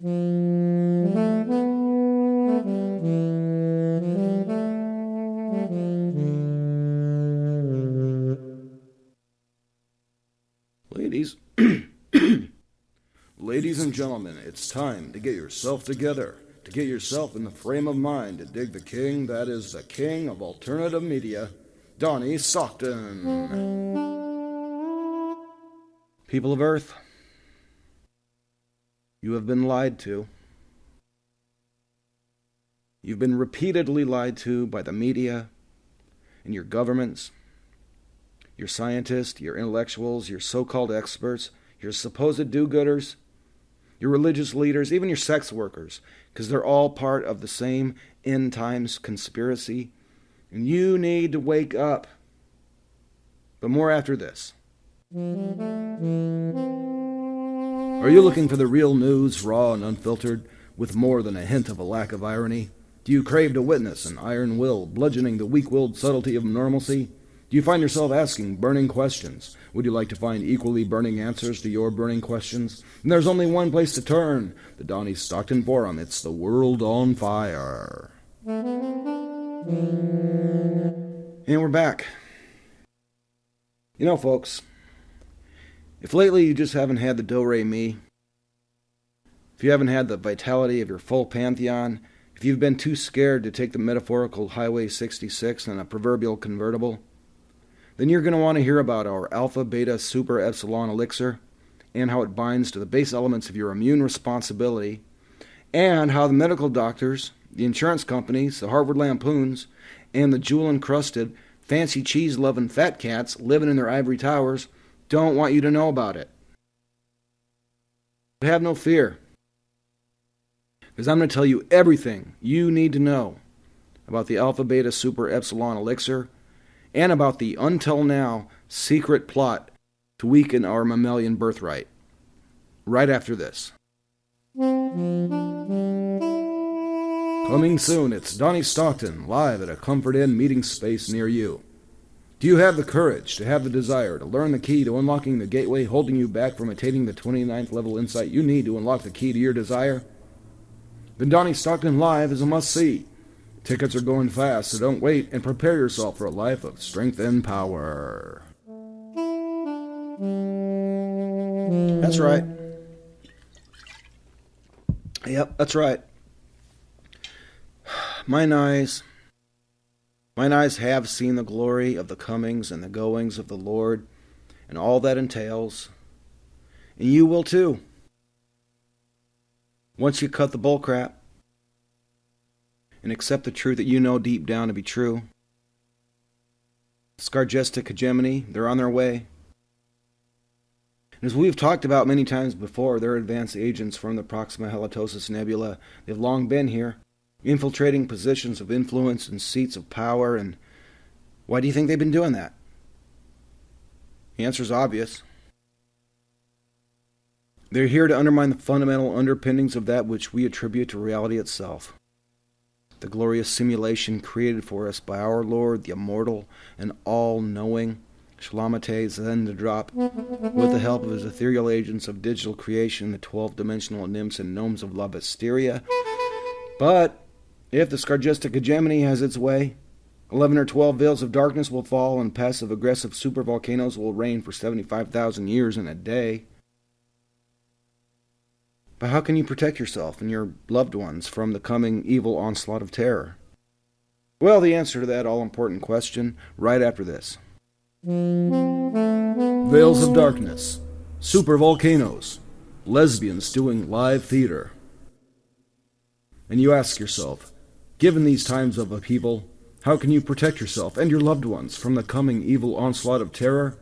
Ladies, ladies and gentlemen, it's time to get yourself together, to get yourself in the frame of mind to dig the king that is the king of alternative media, Donnie Stockton. People of Earth, you have been lied to. You've been repeatedly lied to by the media and your governments, your scientists, your intellectuals, your so-called experts, your supposed do-gooders, your religious leaders, even your sex workers, because they're all part of the same end times conspiracy. And you need to wake up. But more after this. Are you looking for the real news, raw and unfiltered, with more than a hint of a lack of irony? Do you crave to witness an iron will bludgeoning the weak-willed subtlety of normalcy? Do you find yourself asking burning questions? Would you like to find equally burning answers to your burning questions? And there's only one place to turn, the Donnie Stockton Forum. It's the world on fire. And we're back. You know, folks, if lately you just haven't had the do-re-mi, if you haven't had the vitality of your full pantheon, if you've been too scared to take the metaphorical Highway 66 in a proverbial convertible, then you're going to want to hear about our alpha, beta, super, epsilon elixir and how it binds to the base elements of your immune responsibility, and how the medical doctors, the insurance companies, the Harvard Lampoons, and the jewel-encrusted, fancy cheese-loving fat cats living in their ivory towers don't want you to know about it. But have no fear, because I'm going to tell you everything you need to know about the alpha, beta, super, epsilon elixir, and about the, until now, secret plot to weaken our mammalian birthright. Right after this. Coming soon, it's Donnie Stockton, live at a Comfort Inn meeting space near you. Do you have the courage, to have the desire, to learn the key to unlocking the gateway holding you back from attaining the 29th level insight you need to unlock the key to your desire? Then Donnie Stockton Live is a must-see. Tickets are going fast, so don't wait, and prepare yourself for a life of strength and power. That's right. Yep, that's right. Mine eyes have seen the glory of the comings and the goings of the Lord, and all that entails. And you will too. Once you cut the bullcrap, and accept the truth that you know deep down to be true. Scargestic hegemony, they're on their way. And as we've talked about many times before, they're advanced agents from the Proxima Halitosis Nebula. They've long been here, infiltrating positions of influence and seats of power. And why do you think they've been doing that? The answer's obvious. They're here to undermine the fundamental underpinnings of that which we attribute to reality itself. The glorious simulation created for us by our Lord, the immortal and all-knowing Shlamate Zendadrop, with the help of his ethereal agents of digital creation, the 12-dimensional nymphs and gnomes of La Visteria. But if the Scargestic hegemony has its way, 11 or 12 veils of darkness will fall and passive-aggressive supervolcanoes will reign for 75,000 years in a day. But how can you protect yourself and your loved ones from the coming evil onslaught of terror? Well, the answer to that all-important question right after this. Veils of darkness, supervolcanoes, lesbians doing live theater. And you ask yourself, given these times of upheaval, how can you protect yourself and your loved ones from the coming evil onslaught of terror?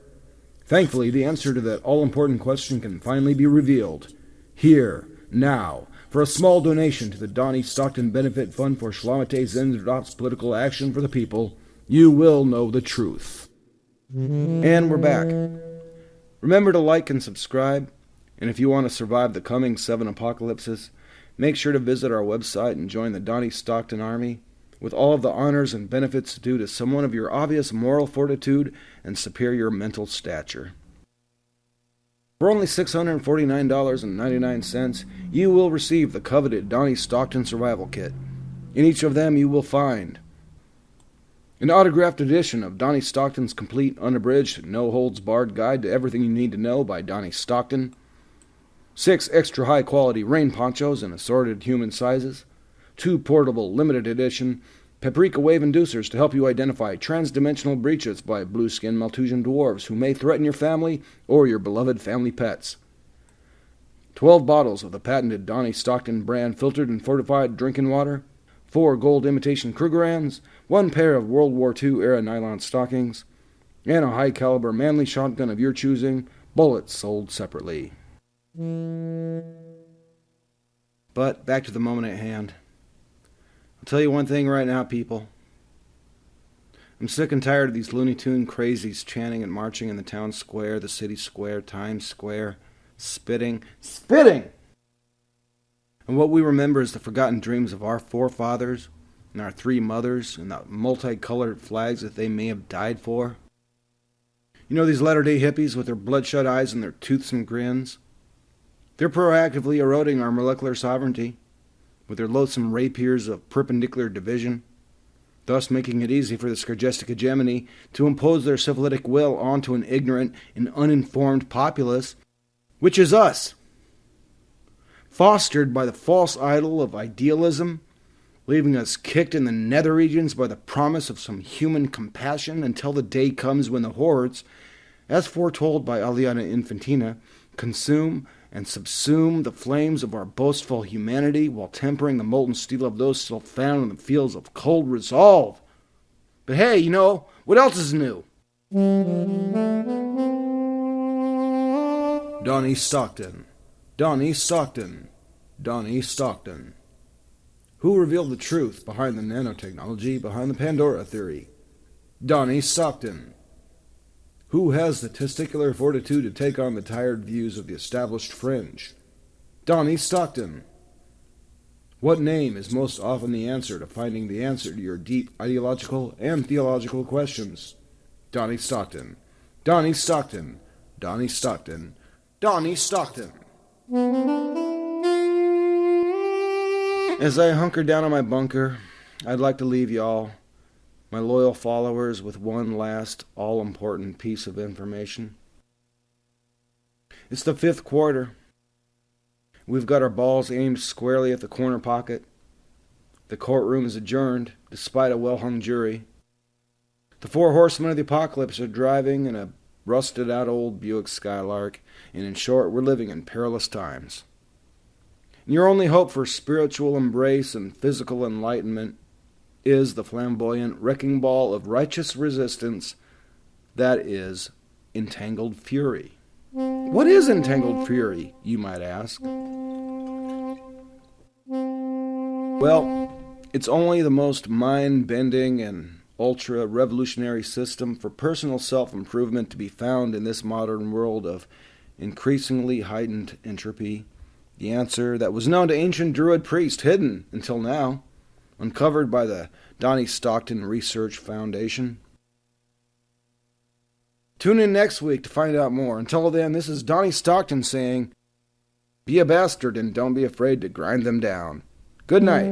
Thankfully, the answer to that all-important question can finally be revealed. Here, now, for a small donation to the Donnie Stockton Benefit Fund for Shlamate Zendadrop's political action for the people, you will know the truth. And we're back. Remember to like and subscribe, and if you want to survive the coming 7 apocalypses, make sure to visit our website and join the Donnie Stockton Army, with all of the honors and benefits due to someone of your obvious moral fortitude and superior mental stature. For only $649.99, you will receive the coveted Donnie Stockton Survival Kit. In each of them you will find an autographed edition of Donnie Stockton's complete, unabridged, no-holds-barred guide to everything you need to know by Donnie Stockton, 6 extra high-quality rain ponchos in assorted human sizes, 2 portable, limited edition paprika wave inducers to help you identify transdimensional breaches by blue-skinned Malthusian dwarves who may threaten your family or your beloved family pets, 12 bottles of the patented Donnie Stockton brand filtered and fortified drinking water, 4 gold imitation Krugerrands, 1 pair of World War II-era nylon stockings, and a high-caliber manly shotgun of your choosing, bullets sold separately. But back to the moment at hand. I'll tell you one thing right now, people. I'm sick and tired of these Looney Tune crazies chanting and marching in the town square, the city square, Times Square, spitting. And what we remember is the forgotten dreams of our forefathers and our 3 mothers and the multicolored flags that they may have died for. You know these latter-day hippies with their bloodshot eyes and their toothsome grins? They're proactively eroding our molecular sovereignty with their loathsome rapiers of perpendicular division, thus making it easy for the Skergestic hegemony to impose their syphilitic will onto an ignorant and uninformed populace, which is us, fostered by the false idol of idealism, leaving us kicked in the nether regions by the promise of some human compassion until the day comes when the hordes, as foretold by Aliena Infantina, consume and subsume the flames of our boastful humanity while tempering the molten steel of those still found in the fields of cold resolve. But hey, you know, what else is new? Donnie Stockton. Donnie Stockton. Donnie Stockton. Who revealed the truth behind the nanotechnology behind the Pandora theory? Donnie Stockton. Who has the testicular fortitude to take on the tired views of the established fringe? Donnie Stockton. What name is most often the answer to finding the answer to your deep ideological and theological questions? Donnie Stockton. Donnie Stockton. Donnie Stockton. Donnie Stockton. As I hunker down in my bunker, I'd like to leave y'all, my loyal followers, with one last all-important piece of information. It's the 5th quarter. We've got our balls aimed squarely at the corner pocket. The courtroom is adjourned, despite a well-hung jury. The 4 horsemen of the apocalypse are driving in a rusted-out old Buick Skylark, and in short, we're living in perilous times. And your only hope for spiritual embrace and physical enlightenment is the flamboyant wrecking ball of righteous resistance that is entangled fury. What is entangled fury, you might ask? Well, it's only the most mind-bending and ultra-revolutionary system for personal self-improvement to be found in this modern world of increasingly heightened entropy. The answer that was known to ancient Druid priests, hidden until now, uncovered by the Donnie Stockton Research Foundation. Tune in next week to find out more. Until then, this is Donnie Stockton saying, be a bastard and don't be afraid to grind them down. Good night.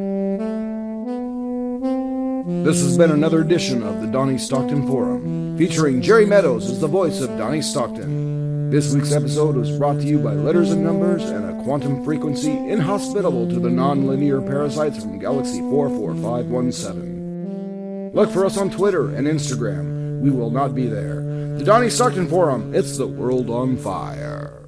This has been another edition of the Donnie Stockton Forum, featuring Jerry Meadows as the voice of Donnie Stockton. This week's episode was brought to you by letters and numbers and a quantum frequency inhospitable to the non-linear parasites from Galaxy 44517. Look for us on Twitter and Instagram. We will not be there. The Donnie Stockton Forum, it's the world on fire.